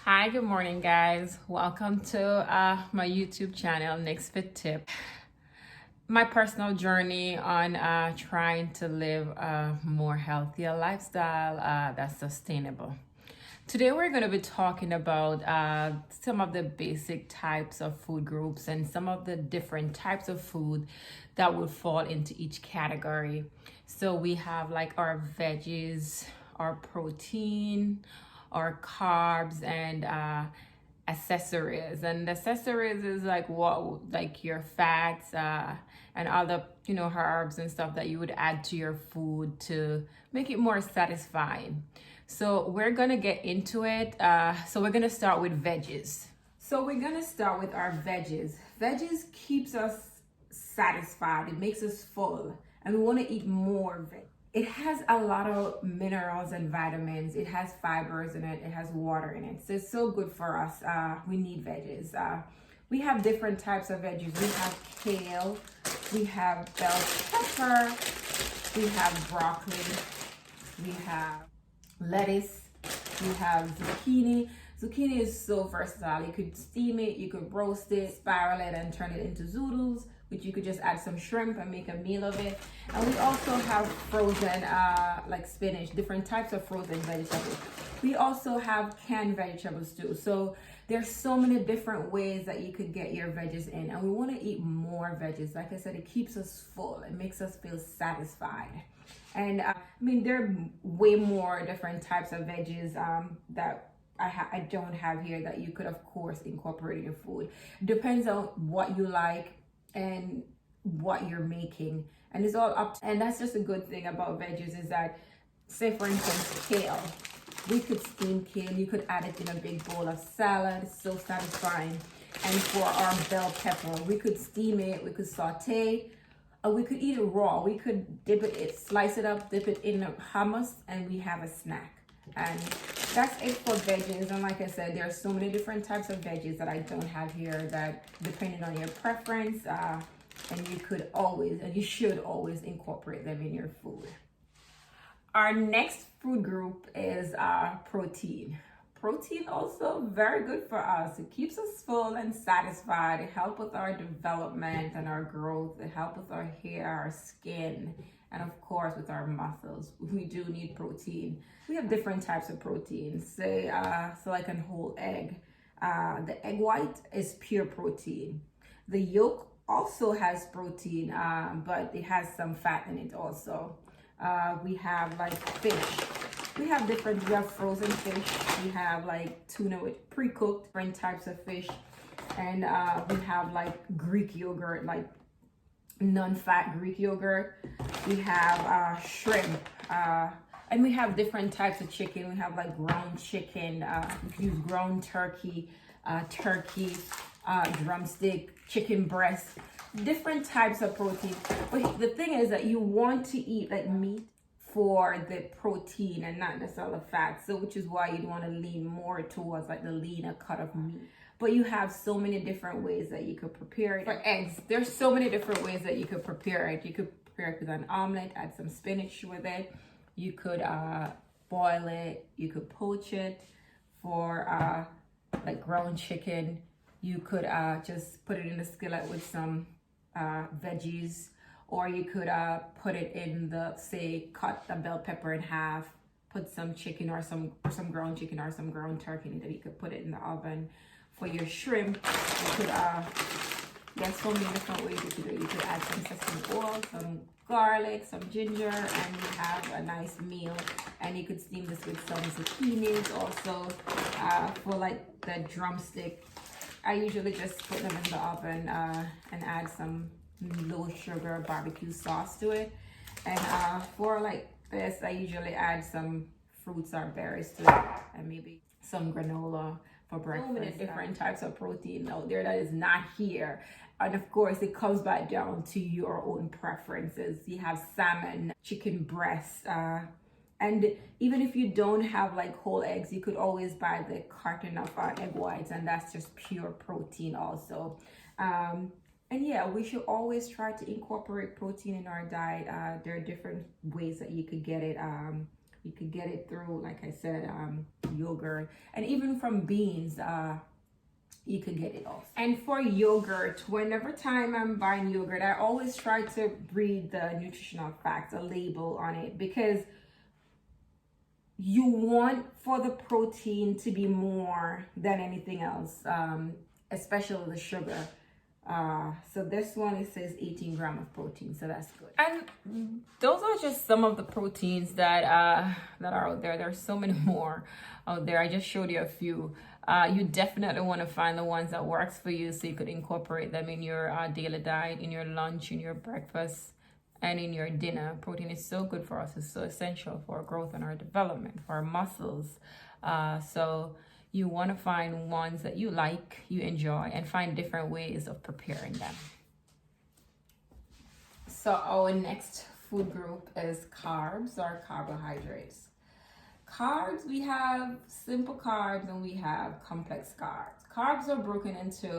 Hi, good morning, guys. Welcome to my YouTube channel, Next Fit Tip. My personal journey on trying to live a more healthier lifestyle that's sustainable. Today, we're going to be talking about some of the basic types of food groups and some of the different types of food that would fall into each category. So we have like our veggies, our protein, our carbs, and accessories. And accessories is like like your fats and other herbs and stuff that you would add to your food to make it more satisfying. So we're gonna get into it. So we're gonna start with veggies. So we're gonna start with our veggies. Veggies keeps us satisfied. It makes us full, and we want to eat more veg. It has a lot of minerals and vitamins. It has fibers in it. It has water in it. So it's so good for us. We need veggies. We have different types of veggies. We have kale. We have bell pepper. We have broccoli. We have lettuce. We have zucchini. Zucchini is so versatile. You could steam it, you could roast it, spiral it, and turn it into zoodles, which you could just add some shrimp and make a meal of it. And we also have frozen, like spinach, different types of frozen vegetables. We also have canned vegetables too. So there's so many different ways that you could get your veggies in, and we want to eat more veggies. Like I said, it keeps us full. It makes us feel satisfied. And there are way more different types of veggies that I don't have here that you could, of course, incorporate in your food. Depends on what you like and what you're making, and it's all up and that's just a good thing about veggies is that, say for instance, kale. We could steam kale. You could add it in a big bowl of salad. It's so satisfying. And for our bell pepper, we could steam it, we could saute, or we could eat it raw. We could dip it, slice it up, dip it in hummus, and we have a snack. And that's it for veggies. And like I said, there are so many different types of veggies that I don't have here that, depending on your preference, and you could always, and you should always incorporate them in your food. Our next food group is protein. Protein also very good for us. It keeps us full and satisfied. It helps with our development and our growth. It helps with our hair, our skin, and of course with our muscles. We do need protein. We have different types of protein. Say, so like a whole egg. The egg white is pure protein. The yolk also has protein, but it has some fat in it also. We have like fish. We have frozen fish. We have like tuna with pre-cooked, different types of fish. And we have like Greek yogurt, like non-fat Greek yogurt. We have shrimp. And we have different types of chicken. We have like ground chicken. You can use ground turkey, drumstick, chicken breast, different types of protein. But the thing is that you want to eat like meat for the protein and not necessarily fat. So which is why you'd want to lean more towards like the leaner cut of meat. But you have so many different ways that you could prepare it. For eggs, there's so many different ways that you could prepare it. You could prepare it with an omelet, add some spinach with it. You could boil it. You could poach it. For like ground chicken, you could just put it in the skillet with some veggies, or you could put it in cut the bell pepper in half, put some chicken or some ground chicken or some ground turkey, and then you could put it in the oven. For your shrimp, you could there's so many different ways you could do it. You could add some sesame oil, some garlic, some ginger, and you have a nice meal. And you could steam this with some zucchinis also. For like the drumstick, I usually just put them in the oven and add some low sugar barbecue sauce to it. And for like this, I usually add some fruits or berries to it, and maybe some granola for breakfast. So many different types of protein out there that is not here. And of course, it comes back down to your own preferences. You have salmon, chicken breast, and even if you don't have like whole eggs, you could always buy the carton of egg whites, and that's just pure protein also. And yeah, we should always try to incorporate protein in our diet. There are different ways that you could get it. You could get it through, like I said, yogurt, and even from beans. You could get it also. And for yogurt, whenever time I'm buying yogurt, I always try to read the nutritional facts, a label on it, because you want for the protein to be more than anything else, especially the sugar. So this one, it says 18 grams of protein, so that's good. And those are just some of the proteins that are out there. There's so many more out there. I just showed you a few. You definitely want to find the ones that works for you, so you could incorporate them in your daily diet, in your lunch, in your breakfast, and in your dinner. Protein is so good for us. It's so essential for our growth and our development, for our muscles. So you want to find ones that you like, you enjoy, and find different ways of preparing them. So our next food group is carbs, or carbohydrates. Carbs, we have simple carbs and we have complex carbs. Carbs are broken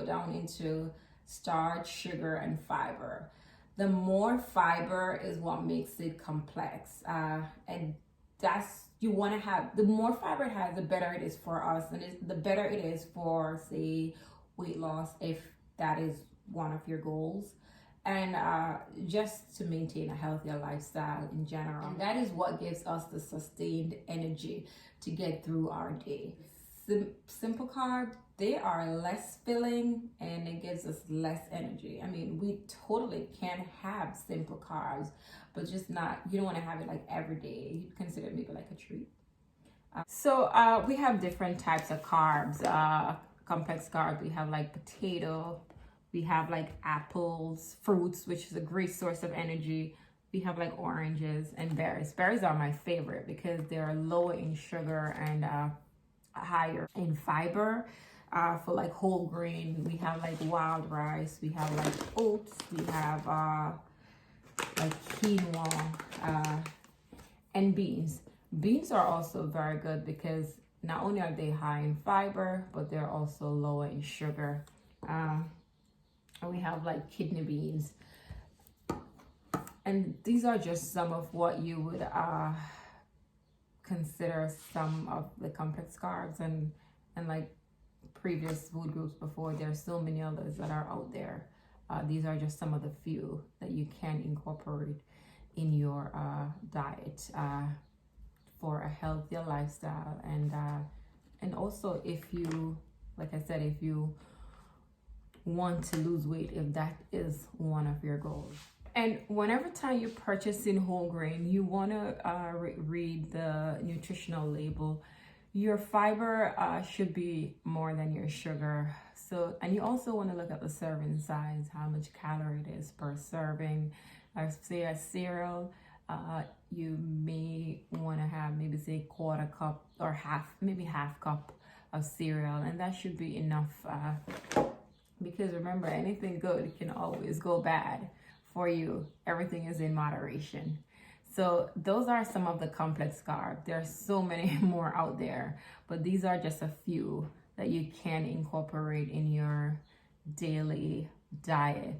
down into starch, sugar, and fiber. The more fiber is what makes it complex, and that's, you want to have, the more fiber it has, the better it is for us, and the better it is for, say, weight loss, if that is one of your goals, and just to maintain a healthier lifestyle in general. And that is what gives us the sustained energy to get through our day. Simple carbs, they are less filling and it gives us less energy. I mean, we totally can have simple carbs, but just not, you don't want to have it like every day. You'd consider it maybe like a treat. So we have different types of carbs. Complex carbs, we have like potato, we have like apples, fruits, which is a great source of energy. We have like oranges and berries. Berries are my favorite because they're lower in sugar and higher in fiber. For like whole grain, we have like wild rice, we have like oats, we have like quinoa, and beans. Beans are also very good because not only are they high in fiber, but they're also lower in sugar. And we have like kidney beans. And these are just some of what you would consider some of the complex carbs, and like previous food groups before, there are so many others that are out there. These are just some of the few that you can incorporate in your diet for a healthier lifestyle, and also if you, like I said, if you want to lose weight, if that is one of your goals. And whenever time you're purchasing whole grain, you want to read the nutritional label. Your fiber should be more than your sugar. So, and you also want to look at the serving size, how much calorie it is per serving. Say a cereal, you may want to have maybe say quarter cup or half cup of cereal, and that should be enough. Because remember, anything good can always go bad for you. Everything is in moderation. So those are some of the complex carbs. There are so many more out there, but these are just a few that you can incorporate in your daily diet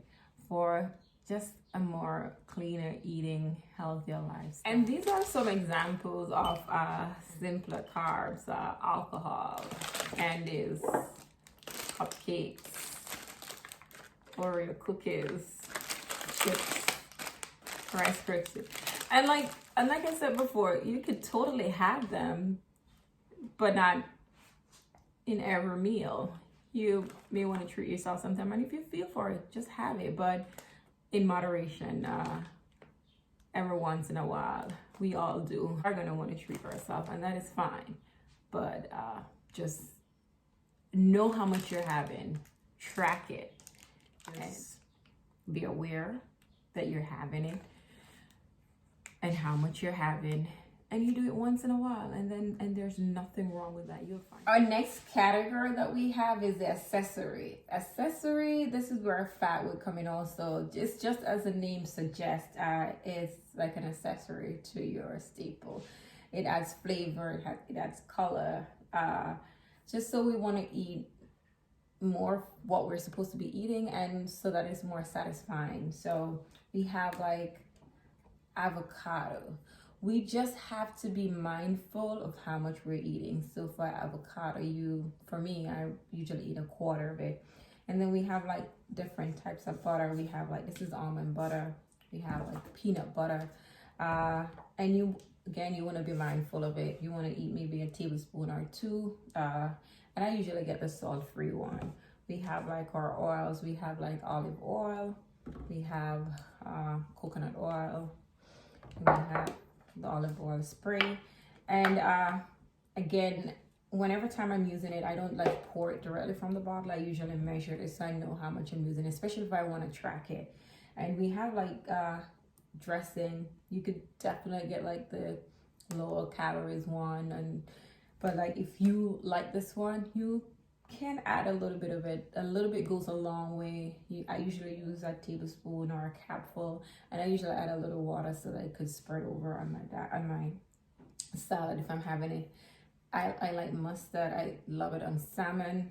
for just a more cleaner eating, healthier lifestyle. And these are some examples of simpler carbs: alcohol, candies, cupcakes, Oreo cookies, chips, Rice Krispies. And like I said before, you could totally have them, but not in every meal. You may want to treat yourself sometime, and if you feel for it, just have it, but in moderation. Every once in a while, we all do. We're gonna want to treat ourselves, and that is fine. But just know how much you're having, track it, and be aware that you're having it and how much you're having, and you do it once in a while, and there's nothing wrong with that. You'll find our next category that we have is the accessory. This is where fat would come in also. It's just as the name suggests, it's like an accessory to your staple. It adds flavor, it adds color, just so we want to eat more what we're supposed to be eating, and so that it's more satisfying. So we have like avocado, we just have to be mindful of how much we're eating. So for avocado, for me, I usually eat a quarter of it. And then we have like different types of butter. We have like, this is almond butter. We have like peanut butter. And you want to be mindful of it. You want to eat maybe a tablespoon or two. And I usually get the salt-free one. We have like our oils. We have like olive oil. We have coconut oil. We have the olive oil spray. And again, whenever time I'm using it, I don't like pour it directly from the bottle. I usually measure it so I know how much I'm using, especially if I want to track it. And we have like dressing. You could definitely get like the lower calories one, but like if you like this one, you can add a little bit of it. A little bit goes a long way. I usually use a tablespoon or a capful, and I usually add a little water so that it could spread over on my salad if I'm having it. I like mustard. I love it on salmon.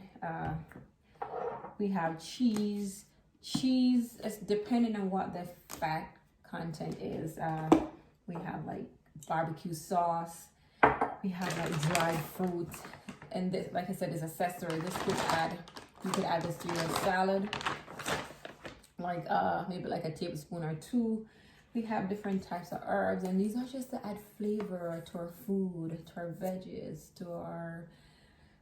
We have cheese. Cheese is depending on what the fat content is. We have like barbecue sauce. We have like dried fruit. And this, like I said, is accessory. You could add this to your salad. Like maybe like a tablespoon or two. We have different types of herbs, and these are just to add flavor to our food, to our veggies, to our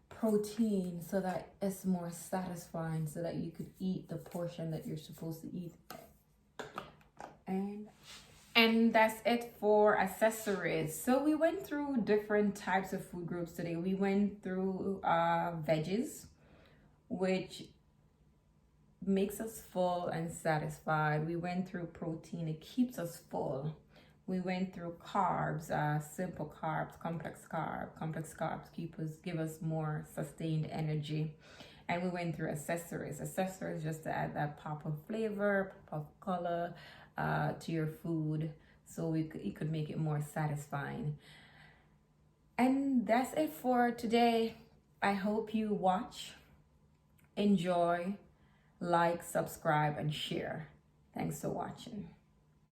protein, so that it's more satisfying, so that you could eat the portion that you're supposed to eat. And that's it for accessories. So we went through different types of food groups today. We went through veggies, which makes us full and satisfied. We went through protein, it keeps us full. We went through carbs, simple carbs, complex carbs. Complex carbs give us more sustained energy. And we went through accessories. Accessories just to add that pop of flavor, pop of color to your food, so it could make it more satisfying. And that's it for today. I hope you watch, enjoy, like, subscribe, and share. Thanks for watching.